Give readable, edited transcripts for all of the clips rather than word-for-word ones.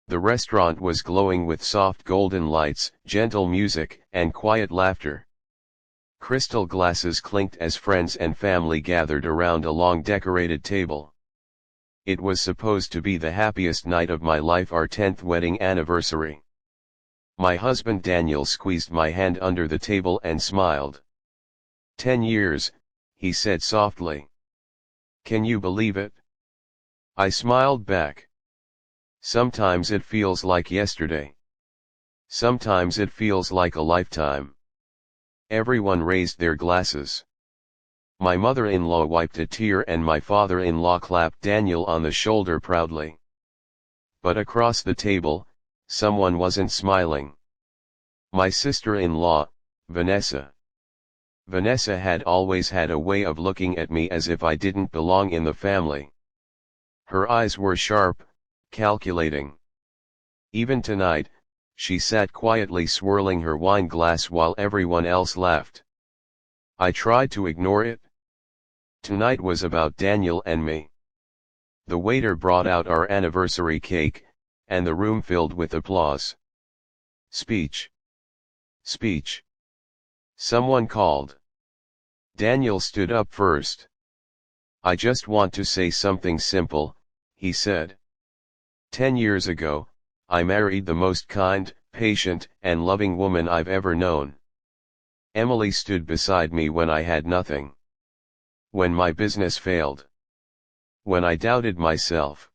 The restaurant was glowing with soft golden lights, gentle music, and quiet laughter. Crystal glasses clinked as friends and family gathered around a long decorated table. It was supposed to be the happiest night of my life, our 10th wedding anniversary. My husband Daniel squeezed my hand under the table and smiled. 10 years, he said softly. Can you believe it? I smiled back. Sometimes it feels like yesterday. Sometimes it feels like a lifetime. Everyone raised their glasses. My mother-in-law wiped a tear and my father-in-law clapped Daniel on the shoulder proudly. But across the table, someone wasn't smiling. My sister-in-law, Vanessa. Vanessa had always had a way of looking at me as if I didn't belong in the family. Her eyes were sharp, calculating. Even tonight, she sat quietly swirling her wine glass while everyone else laughed. I tried to ignore it. Tonight was about Daniel and me. The waiter brought out our anniversary cake, and the room filled with applause. Speech. Speech. Someone called. Daniel stood up first. I just want to say something simple, he said. 10 years ago, I married the most kind, patient, and loving woman I've ever known. Emily stood beside me when I had nothing. When my business failed. When I doubted myself.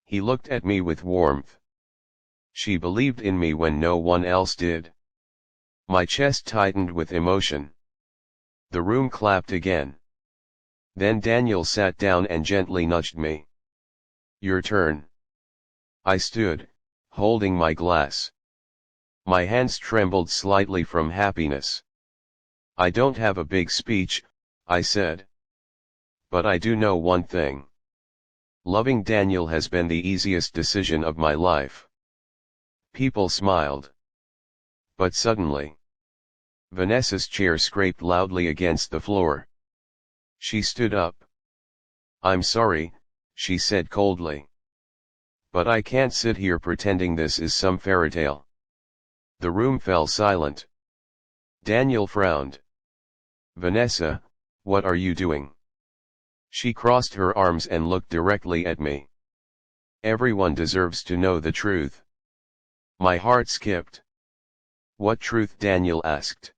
He looked at me with warmth. She believed in me when no one else did. My chest tightened with emotion. The room clapped again. Then Daniel sat down and gently nudged me. Your turn. I stood, holding my glass. My hands trembled slightly from happiness. I don't have a big speech, I said. But I do know one thing. Loving Daniel has been the easiest decision of my life. People smiled. But suddenly, Vanessa's chair scraped loudly against the floor. She stood up. I'm sorry, she said coldly. But I can't sit here pretending this is some fairy tale. The room fell silent. Daniel frowned. Vanessa, what are you doing? She crossed her arms and looked directly at me. Everyone deserves to know the truth. My heart skipped. What truth? Daniel asked.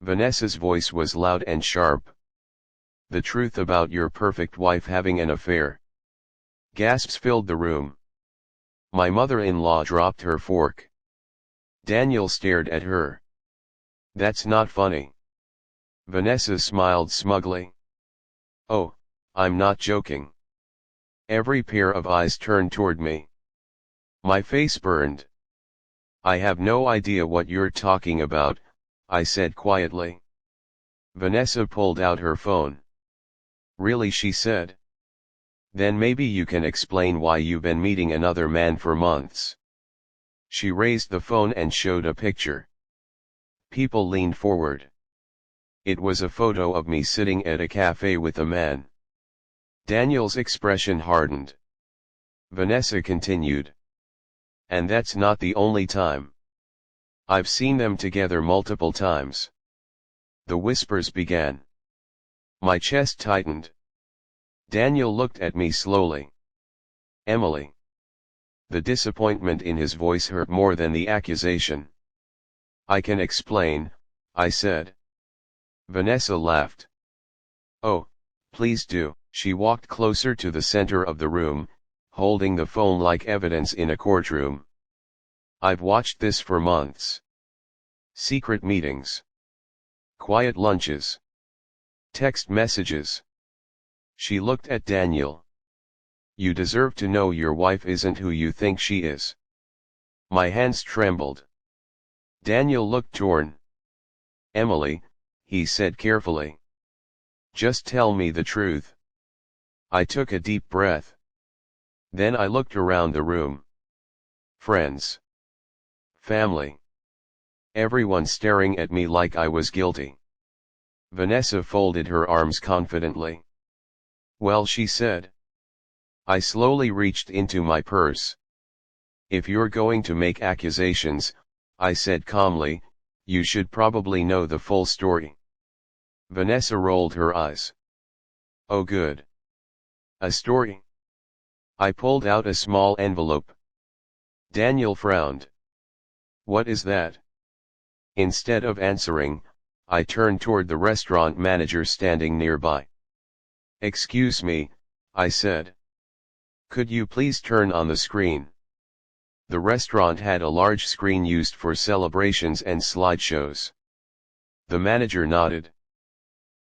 Vanessa's voice was loud and sharp. The truth about your perfect wife having an affair. Gasps filled the room. My mother-in-law dropped her fork. Daniel stared at her. That's not funny. Vanessa smiled smugly. Oh, I'm not joking. Every pair of eyes turned toward me. My face burned. I have no idea what you're talking about, I said quietly. Vanessa pulled out her phone. Really, she said. Then maybe you can explain why you've been meeting another man for months. She raised the phone and showed a picture. People leaned forward. It was a photo of me sitting at a cafe with a man. Daniel's expression hardened. Vanessa continued. And that's not the only time. I've seen them together multiple times. The whispers began. My chest tightened. Daniel looked at me slowly. Emily. The disappointment in his voice hurt more than the accusation. I can explain, I said. Vanessa laughed. Oh, please do. She walked closer to the center of the room, holding the phone like evidence in a courtroom. I've watched this for months. Secret meetings. Quiet lunches. Text messages. She looked at Daniel. You deserve to know your wife isn't who you think she is. My hands trembled. Daniel looked torn. Emily, he said carefully. Just tell me the truth. I took a deep breath. Then I looked around the room. Friends. Family. Everyone staring at me like I was guilty. Vanessa folded her arms confidently. Well, she said. I slowly reached into my purse. If you're going to make accusations, I said calmly, you should probably know the full story. Vanessa rolled her eyes. Oh good. A story? I pulled out a small envelope. Daniel frowned. What is that? Instead of answering, I turned toward the restaurant manager standing nearby. Excuse me, I said. Could you please turn on the screen? The restaurant had a large screen used for celebrations and slideshows. The manager nodded.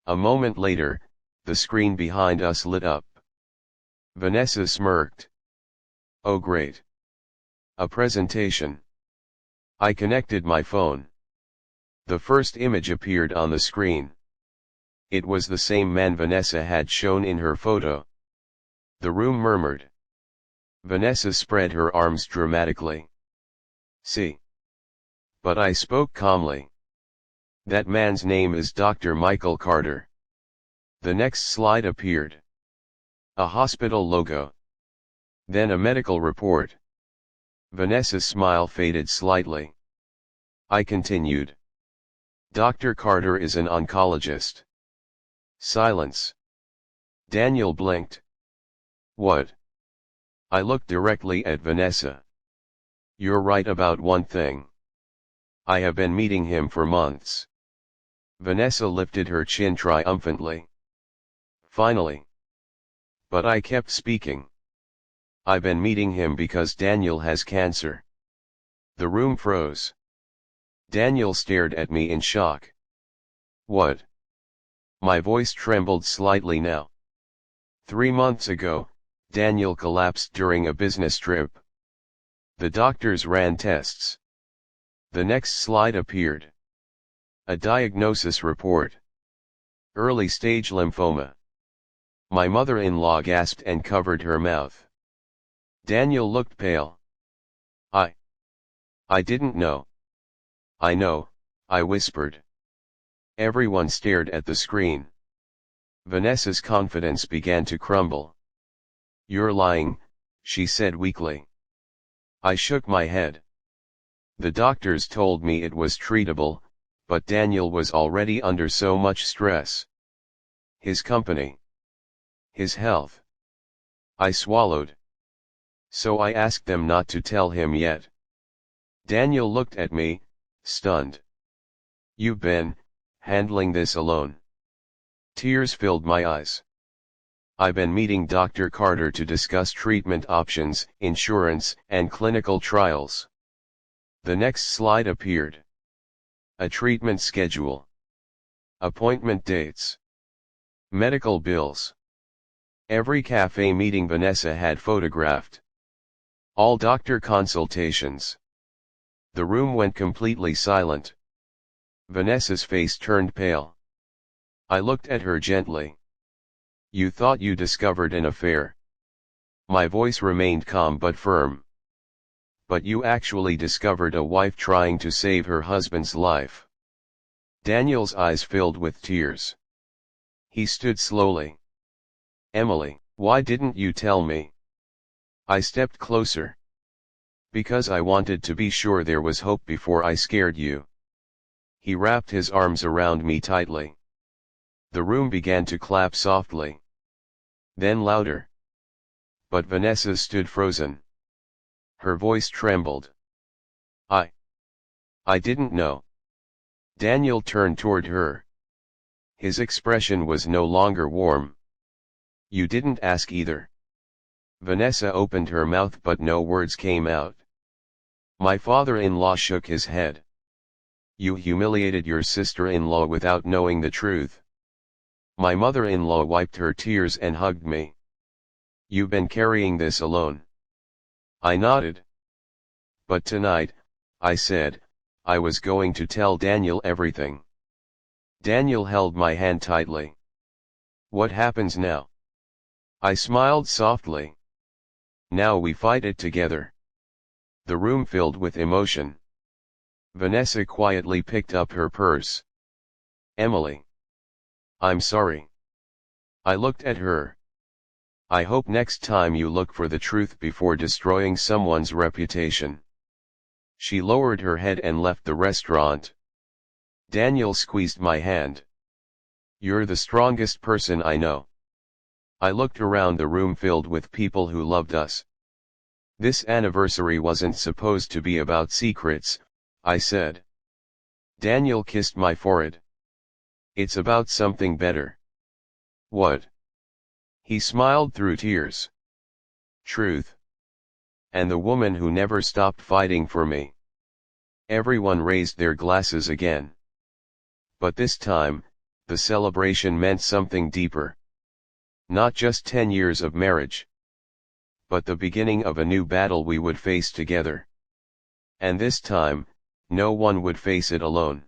A moment later, the screen behind us lit up. Vanessa smirked. Oh great. A presentation. I connected my phone. The first image appeared on the screen. It was the same man Vanessa had shown in her photo. The room murmured. Vanessa spread her arms dramatically. See. But I spoke calmly. That man's name is Dr. Michael Carter. The next slide appeared. A hospital logo. Then a medical report. Vanessa's smile faded slightly. I continued. Dr. Carter is an oncologist. Silence. Daniel blinked. What? I looked directly at Vanessa. You're right about one thing. I have been meeting him for months. Vanessa lifted her chin triumphantly. Finally. But I kept speaking. I've been meeting him because Daniel has cancer. The room froze. Daniel stared at me in shock. What? My voice trembled slightly now. 3 months ago, Daniel collapsed during a business trip. The doctors ran tests. The next slide appeared. A diagnosis report. Early stage lymphoma. My mother-in-law gasped and covered her mouth. Daniel looked pale. I didn't know. I know, I whispered. Everyone stared at the screen. Vanessa's confidence began to crumble. You're lying, she said weakly. I shook my head. The doctors told me it was treatable, but Daniel was already under so much stress. His company. His health. I swallowed. So I asked them not to tell him yet. Daniel looked at me, stunned. You've been handling this alone. Tears filled my eyes. I've been meeting Dr. Carter to discuss treatment options, insurance, and clinical trials. The next slide appeared. A treatment schedule. Appointment dates. Medical bills. Every cafe meeting Vanessa had photographed. All doctor consultations. The room went completely silent. Vanessa's face turned pale. I looked at her gently. You thought you discovered an affair. My voice remained calm but firm. But you actually discovered a wife trying to save her husband's life. Daniel's eyes filled with tears. He stood slowly. Emily, why didn't you tell me? I stepped closer. Because I wanted to be sure there was hope before I scared you. He wrapped his arms around me tightly. The room began to clap softly. Then louder. But Vanessa stood frozen. Her voice trembled. I didn't know. Daniel turned toward her. His expression was no longer warm. You didn't ask either. Vanessa opened her mouth but no words came out. My father-in-law shook his head. You humiliated your sister-in-law without knowing the truth. My mother-in-law wiped her tears and hugged me. You've been carrying this alone. I nodded. But tonight, I said, I was going to tell Daniel everything. Daniel held my hand tightly. What happens now? I smiled softly. Now we fight it together. The room filled with emotion. Vanessa quietly picked up her purse. Emily. I'm sorry. I looked at her. I hope next time you look for the truth before destroying someone's reputation. She lowered her head and left the restaurant. Daniel squeezed my hand. You're the strongest person I know. I looked around the room filled with people who loved us. This anniversary wasn't supposed to be about secrets, I said. Daniel kissed my forehead. It's about something better. What? He smiled through tears. Truth. And the woman who never stopped fighting for me. Everyone raised their glasses again. But this time, the celebration meant something deeper. Not just 10 years of marriage, but the beginning of a new battle we would face together. And this time, no one would face it alone.